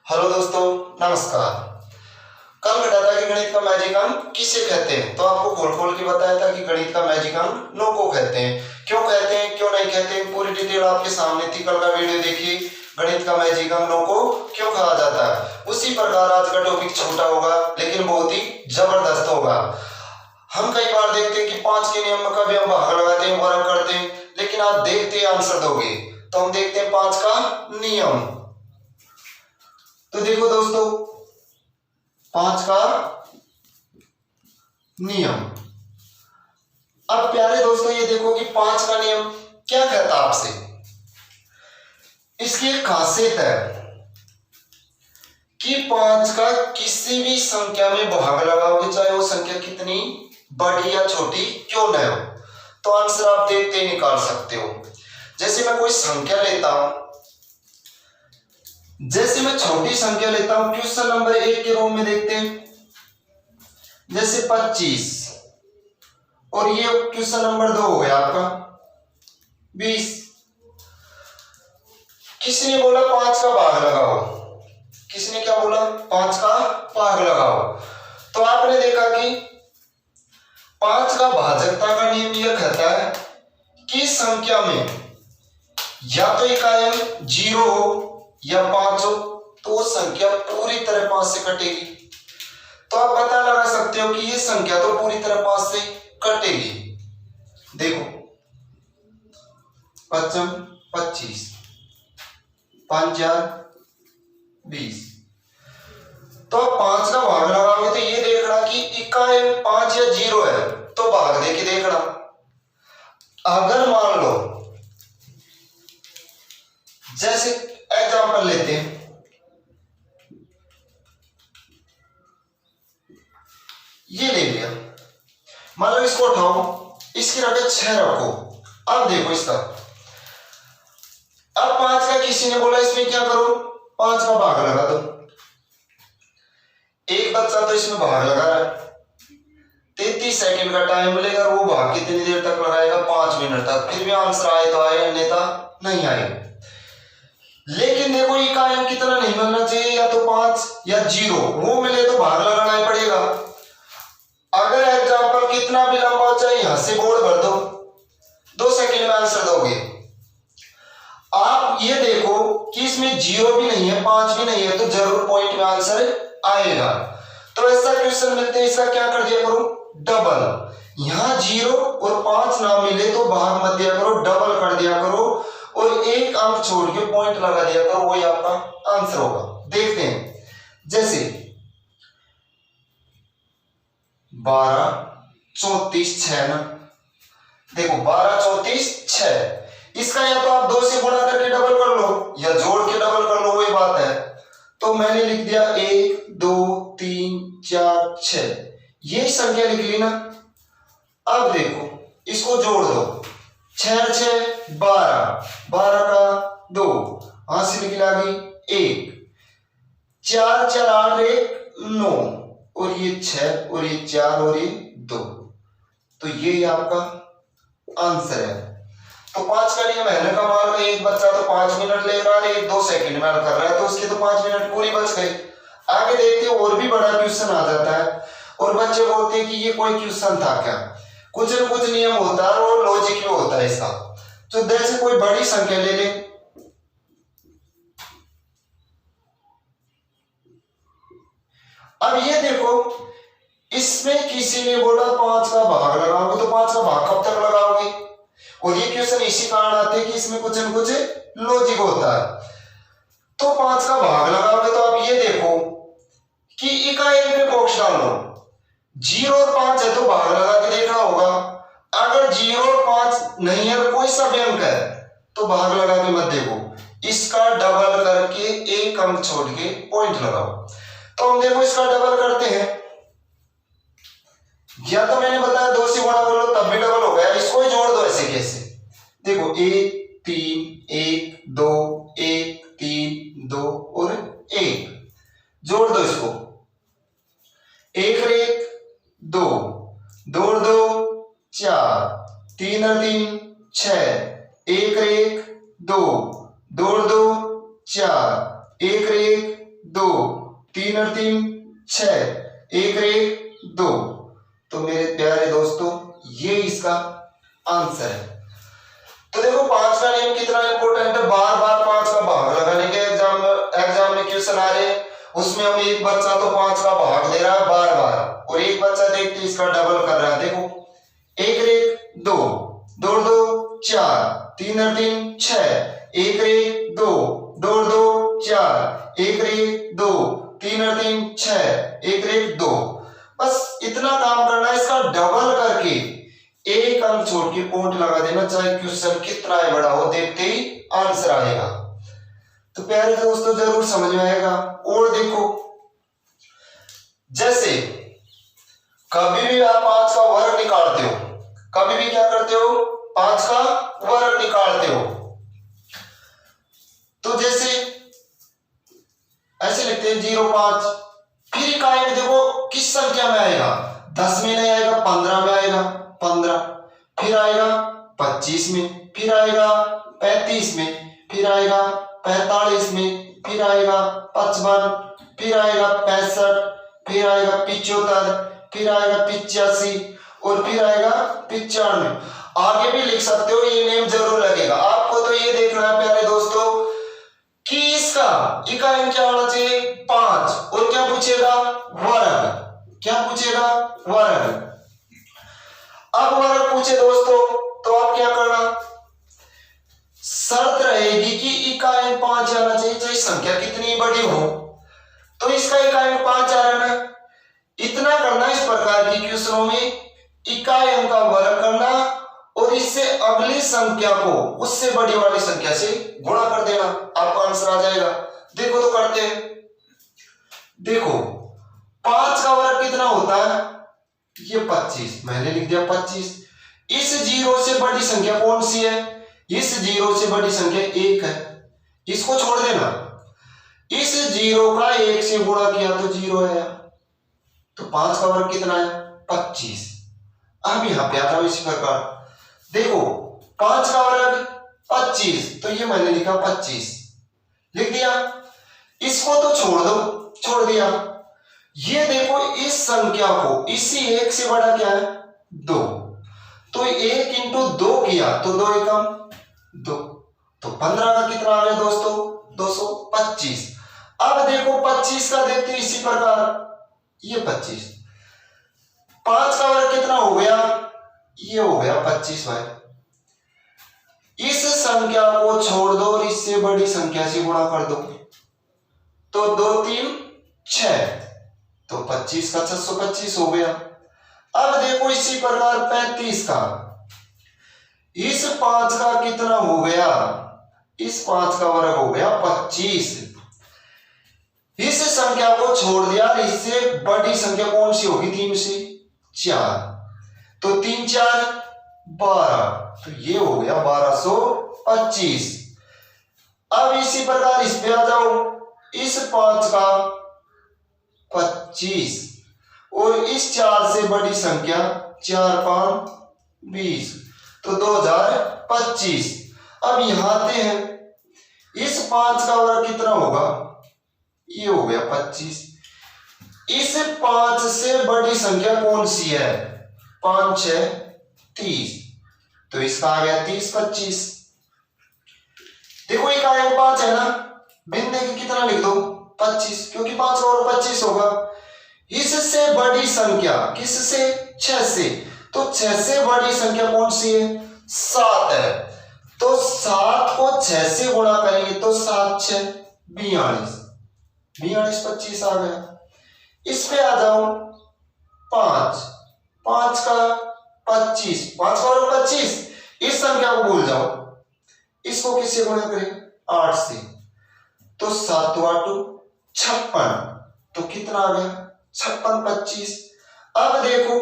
Hello दोस्तों, नमस्कार। कल बताया था कि गणित का मैजिक अंक किसे कहते हैं, तो आपको खोल खोल के बताया था कि गणित का मैजिक अंक नो को कहते हैं। क्यों कहते हैं, क्यों नहीं कहते हैं, पूरी डिटेल आपके सामने थी। कल का वीडियो देखिए, गणित का मैजिक अंक नो को क्यों कहा जाता है। उसी प्रकार आज का टॉपिक छोटा होगा लेकिन बहुत ही जबरदस्त होगा। हम कई बार देखते हैं कि 5 के नियम में कभी हम भाग लगाते हैं, वर्ग करते हैं, लेकिन आज देखते हैं आंसर दोगे तो हम देखते हैं 5 का नियम। तो देखो दोस्तों, 5 का नियम। अब प्यारे दोस्तों ये देखो कि 5 का नियम क्या कहता है आपसे। इसकी एक खासियत है कि 5 का किसी भी संख्या में भाग लगाओगे, चाहे वो संख्या कितनी बड़ी या छोटी क्यों न हो, तो आंसर आप देखते ही निकाल सकते हो। जैसे मैं कोई संख्या लेता हूं, जैसे मैं छोटी संख्या लेता हूं, क्वेश्चन नंबर 1 के रूप में देखते हैं, जैसे 25, और ये क्वेश्चन नंबर 2 हो गया आपका 20। किसने बोला 5 का भाग लगाओ, किसने क्या बोला 5 का भाग लगाओ। तो आपने देखा कि 5 का भाजकता का नियम यह कहता है कि संख्या में या तो इकाई 0 हो या 5 हो, तो वो संख्या पूरी तरह 5 से कटेगी। तो आप पता लगा सकते हो कि ये संख्या तो पूरी तरह 5 से कटेगी। देखो 5 25, 5 4 20। तो आप 5 का भाग लगाओगे तो ये देखना कि इकाई 5 या 0 है, तो भाग दे के देखना। अगर मान लो, जैसे एग्जांपल लेते हैं, ये ले लिया, मान लो इसको उठाओ, इसकी जगह 6 रखो। अब देखो इसका, अब 5 का किसी ने बोला इसमें क्या करो, 5 का भाग लगा दो। एक बच्चा तो इसमें भाग लगा रहा है, 33 सेकंड का टाइम मिलेगा, वो भाग कितनी देर तक लगाएगा, 5 मिनट तक। फिर भी आंसर आए तो आए, अन्यथा नहीं आए। लेकिन देखो इकाई कितना नहीं मिलना चाहिए, या तो 5 या 0, वो मिले तो भाग लगाना ही पड़ेगा। अगर एग्जांपल कितना भी लंबा हो, चाहे यहां से बोर्ड भर दो, 2 सेकंड में आंसर दोगे। आप ये देखो कि इसमें 0 भी नहीं है, 5 भी नहीं है, तो जरूर पॉइंट में आंसर आएगा। तो ऐसा क्वेश्चन मिलते हैं, इसका क्या कर दिया करो, डबल। यहां 0 और 5 ना मिले तो भाग मत दिया करो, डबल कर दिया करो, और एक अंक छोड़ के पॉइंट लगा दिया करो, वही आपका आंसर होगा। देखते हैं, जैसे 12 34 6 ना, देखो 12 34 6, इसका या तो आप 2 से गुणा करके डबल कर लो या जोड़ के डबल कर लो, वही बात है। तो मैंने लिख दिया 1 2 3 4 6, ये संख्या लिख ली ना। अब देखो इसको जोड़ दो, 6 6 12, 12 का 2, हासिल की लागी 1, 4 4 8 1 9, और ये 6 और ये 4 और ये 2, तो ये आपका आंसर है। तो 5 का नियम है ना, कमाल का। एक बच्चा तो 5 मिनट ले रहा है, एक 2 सेकंड में कर रहा है, तो उसके तो 5 मिनट पूरी बच गए। आगे देखते हैं, और भी बड़ा क्वेश्चन आ जाता है और बच्चे बोलते हैं कि ये कोई क्वेश्चन था क्या। कुछ न कुछ नियम होता है और लॉजिक भी होता है इसका। तो जैसे कोई बड़ी संख्या ले ले, अब ये देखो इसमें किसी ने बोला 5 का भाग लगाओगे, तो 5 का भाग कब तक लगाओगे। और ये क्वेश्चन इसी कारण आते हैं कि इसमें कुछ न कुछ लॉजिक होता है। तो 5 का भाग लगाओगे तो आप ये देखो कि इकाई में बॉक्स डाल लो, 0 और 5 है तो भाग लगा के देखना होगा। अगर 0 और 5 नहीं है, कोई सा भी अंक है, तो भाग लगा के मत देखो, इसका डबल करके एक अंक छोड़ के पॉइंट लगाओ। तो हम देखो इसका डबल करते हैं, या तो मैंने बताया 2 से गुणा कर लो तब भी डबल हो गया, इसको ही जोड़ दो। ऐसे कैसे, देखो 1 3 1 2 1 3 2 और 1, जोड़ दो इसको, 1 और 1 2, 2 और 2 4, 3 और 3 6, 1 और 1 2, 2 और 2 4, 1 और 1 2, 3 और 3 6, 1 और 1 2। तो मेरे प्यारे दोस्तों ये इसका आंसर है। तो देखो 5 का नियम कितना इंपॉर्टेंट है, बार बार 5 का भाग लगाने के एग्जाम में क्वेश्चन आ रहे हैं, उसमें हम एक बच्चा तो 5 का भाग दे रहा है बार बार, और एक बच्चा देखते इसका डबल कर रहा है। देखो 1 और 1 2, 2 और 2 4, 3 और 3 6, 1 और 1 2, 2 और 2 4, 1 और 1 2, 3 और 3 6, 1 और 1 2। बस इतना काम करना है, इसका डबल करके एक अंक छोड़ के पॉइंट लगा देना, चाहे क्वेश्चन कितना है बड़ा हो, देखते ही आंसर आएगा। तो प्यारे दोस्तों जरूर समझ में आएगा। और देखो जैसे कभी भी आप 5 का वर्ग निकालते हो, कभी भी क्या करते हो 5 का वर्ग निकालते हो, तो जैसे ऐसे लिखते हैं 0.5, फिर इकाई देखो किस संख्या में आएगा, 10 में नहीं आएगा, 15 में आएगा 15, फिर आएगा 25 में, फिर आएगा 35 में, फिर आएगा 45 में, फिर आएगा 55, फिर आएगा 65, फिर आएगा 75, फिर आएगा 85 और फिर आएगा 95। आगे भी लिख सकते हो, ये नेम जरूर लगेगा आपको। तो ये देखना है प्यारे दोस्तों कि इसका इकाई क्या होना चाहिए 5, और क्या पूछेगा वर्ग, क्या पूछेगा वर्ग। अब वर्ग पूछे दोस्तों तो आप क्या करना, शर्त रहेगी कि इकाई 5 आना चाहिए, चाहे संख्या कितनी बड़ी हो। तो इसका इकाई 5 आ रहा है, इतना करना इस प्रकार की क्वेश्चनों में, इकाइयों का वर्ग करना और इससे अगली संख्या को उससे बड़ी वाली संख्या से गुणा कर देना, आपका आंसर आ जाएगा। देखो तो करते हैं। देखो 5 का वर्ग कितना होता है, ये 25, मैंने लिख दिया 25। इस 0 से बड़ी संख्या कौन सी है, इस 0 से बड़ी संख्या 1 है, इसको छोड़ देना। इस 0 का 1 से गुणा किया तो 0 है, तो 5 का वर्ग कितना है 25। अब यहां पे आता हूं इसी प्रकार, देखो 5 का वर्ग 25, तो ये मैंने लिखा 25 लिख दिया, इसको तो छोड़ दो, छोड़ दिया। ये देखो इस संख्या को इसी 1 से बड़ा क्या है 2, तो 1 इंटू 2 किया तो 2 एकम 2, तो 15 का कितना आ गया दोस्तों 225। अब देखो 25 का देखते हैं इसी प्रकार, ये 25, 5 का वर्ग कितना हो गया, ये हो गया 25 भाई। इस संख्या को छोड़ दो और इससे बड़ी संख्या से गुणा कर दो, तो 2 3 6, तो 25 का 625 हो गया। अब देखो इसी प्रकार 35 का, इस 5 का कितना हो गया, इस 5 का वर्ग हो गया 25। इस संख्या को छोड़ दिया, इससे बड़ी संख्या कौन सी होगी 3 से 4, तो 3 4 12, तो ये हो गया 1225। अब इसी प्रकार इस पे आ जाओ, इस 5 का 25 और इस 4 से बड़ी संख्या 4 5 20, तो 2025। अब यहां आते हैं, इस 5 का वर्ग कितना होगा, ये हो गया 25। इस 5 से बड़ी संख्या कौन सी है, 5 6 30, तो इसका आ गया 30 25। देखो इकाई 5 है ना, बिंदु के कितना लिख दो 25, क्योंकि 5 और 25 होगा। इससे बड़ी संख्या किससे 6 से, तो 6 से बड़ी संख्या कौन सी है 7 है, तो 7 को 6 से गुणा करेंगे तो 7 6 42, 25 आ गया। इस पे आ जाओ 5, 5 का 25, 5 का और 25, इस संख्या को भूल जाओ, इसको किससे गुणा करें 8 से, तो 7 8 56, तो कितना आ गया 56 25। अब देखो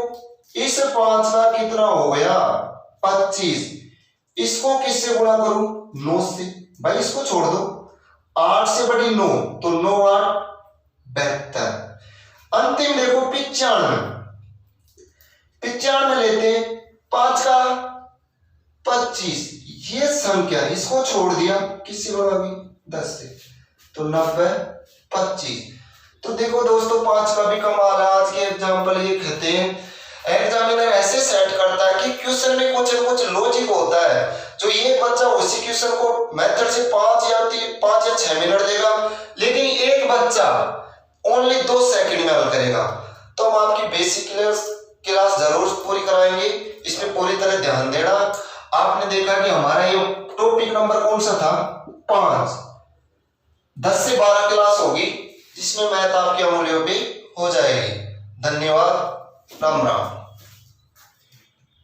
इस 5 का कितना हो गया 25, इसको किससे गुणा करूं 9 से, भाई इसको छोड़ दो, 8 से बड़ी 9, तो 9 8 72। अंतिम देखो 95 लेते हैं, 5 का 25, ये संख्या इसको छोड़ दिया किससे गुणा की 10 से, तो 90 25। तो देखो दोस्तों 5 का भी कमाल है। आज के एग्जाम्पल ये कहते हैं एग्जामिनर ऐसे सेट करता है कि क्वेश्चन में कुछ न कुछ लॉजिक होता है, जो ये बच्चा उसी क्वेश्चन को मेथड से 5 या 6 मिनट देगा, लेकिन एक बच्चा ओनली 2 सेकंड में हल करेगा। तो हम आपकी बेसिक क्लास जरूर पूरी कराएंगे, इसमें पूरी तरह ध्यान देना। आपने देखा कि हमारा ये टॉपिक नंबर कौन सा था, 5। 10 से 12 क्लास होगी जिसमें मैथ आपके अमूल्यों पे हो जाएगी। धन्यवाद, राम राम।